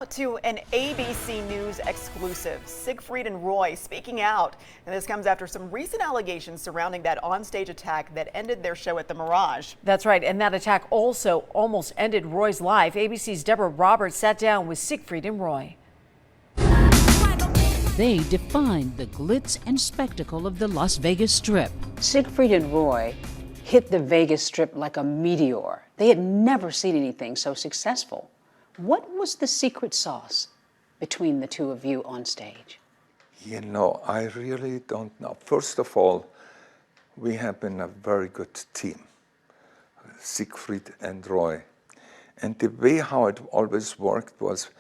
To an ABC News exclusive, Siegfried and Roy speaking out, and this comes after some recent allegations surrounding that onstage attack that ended their show at the Mirage. That's right, and that attack also almost ended Roy's life. ABC's Deborah Roberts sat down with Siegfried and Roy. They defined the glitz and spectacle of the Las Vegas Strip. Siegfried and Roy hit the Vegas Strip like a meteor. They had never seen anything so successful. What was the secret sauce between the two of you on stage? You know, I really don't know. First of all, we have been a very good team, Siegfried and Roy. And the way how it always worked was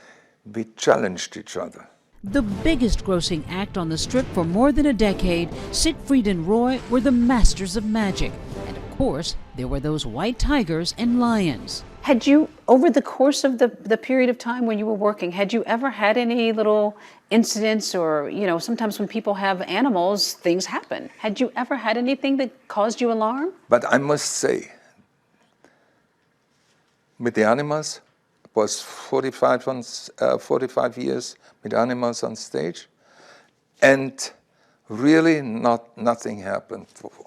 we challenged each other. The biggest grossing act on the Strip for more than a decade, Siegfried and Roy were the masters of magic. And of course, there were those white tigers and lions. Had you, over the course of the period of time when you were working, had you ever had any little incidents or, you know, sometimes when people have animals, things happen. Had you ever had anything that caused you alarm? But I must say, with the animals, it was 45 years with animals on stage, and really nothing happened,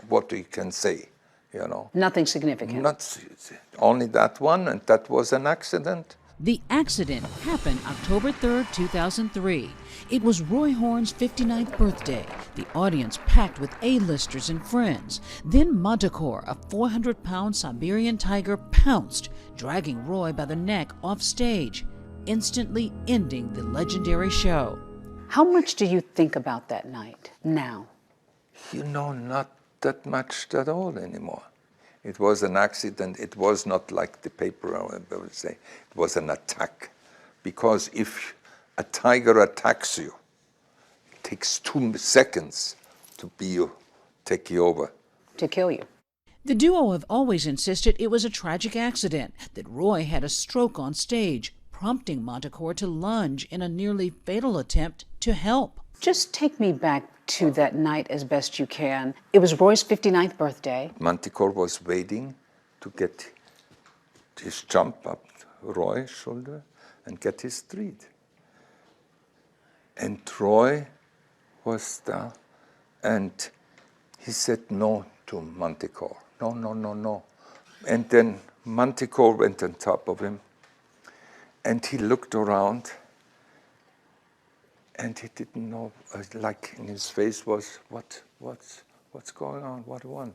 what you can say. You know, nothing significant. Not only that one, and that was an accident. The accident happened October 3rd, 2003. It was Roy Horn's 59th birthday. The audience packed with A-listers and friends. Then Manticore, a 400-pound Siberian tiger, pounced, dragging Roy by the neck off stage, instantly ending the legendary show. How much do you think about that night now? You know, not that much at all anymore. It was an accident. It was not like the paper would say. It was an attack. Because if a tiger attacks you, it takes 2 seconds to take you over. To kill you. The duo have always insisted it was a tragic accident, that Roy had a stroke on stage, prompting Manticore to lunge in a nearly fatal attempt to help. Just take me back to that night as best you can. It was Roy's 59th birthday. Manticore was waiting to get his jump up Roy's shoulder and get his treat. And Roy was there, and he said no to Manticore. No, no, no, no. And then Manticore went on top of him, and he looked around, and he didn't know, like in his face was, what's going on, what one?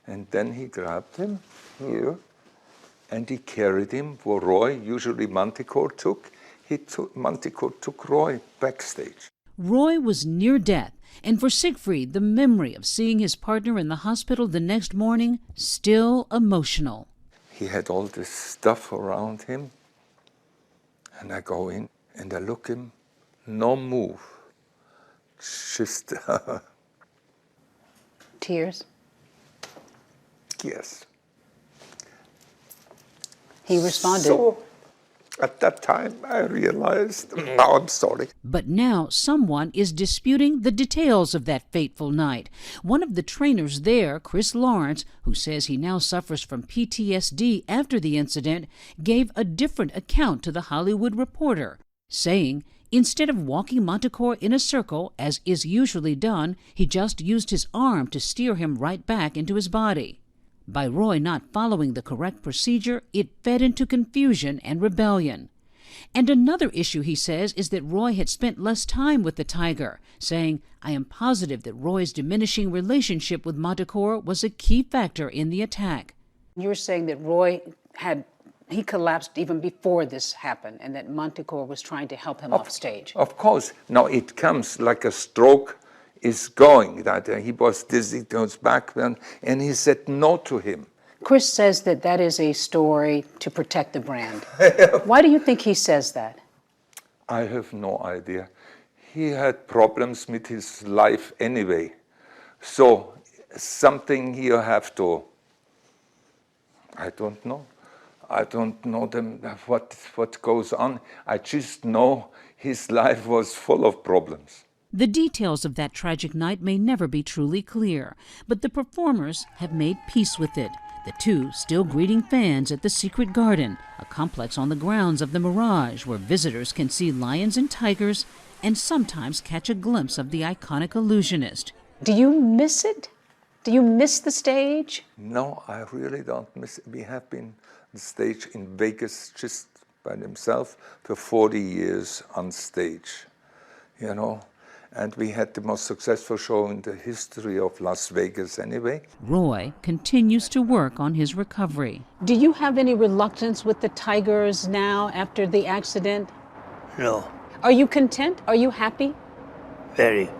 And then he grabbed him here, and he carried him for Roy. Usually Manticore took. Manticore took Roy backstage. Roy was near death, and for Siegfried, the memory of seeing his partner in the hospital the next morning, still emotional. He had all this stuff around him, and I go in, and I look him, no move, just Tears? Yes. He responded. So at that time I realized, no, I'm sorry. But now someone is disputing the details of that fateful night. One of the trainers there, Chris Lawrence, who says he now suffers from PTSD after the incident, gave a different account to The Hollywood Reporter, saying instead of walking Manticore in a circle, as is usually done, he just used his arm to steer him right back into his body. By Roy not following the correct procedure, it fed into confusion and rebellion. And another issue, he says, is that Roy had spent less time with the tiger, saying, I am positive that Roy's diminishing relationship with Manticore was a key factor in the attack. You're saying that Roy he collapsed even before this happened, and that Manticore was trying to help him off stage. Of course. Now it comes like a stroke is going, that he was dizzy, goes back, and he said no to him. Chris says that that is a story to protect the brand. Why do you think he says that? I have no idea. He had problems with his life anyway. So something you have to, I don't know. I don't know what goes on. I just know his life was full of problems. The details of that tragic night may never be truly clear, but the performers have made peace with it. The two still greeting fans at the Secret Garden, a complex on the grounds of the Mirage where visitors can see lions and tigers and sometimes catch a glimpse of the iconic illusionist. Do you miss it? Do you miss the stage? No, I really don't miss it. We have been on stage in Vegas just by themselves for 40 years on stage, you know. And we had the most successful show in the history of Las Vegas anyway. Roy continues to work on his recovery. Do you have any reluctance with the tigers now after the accident? No, Are you content? Are you happy? very.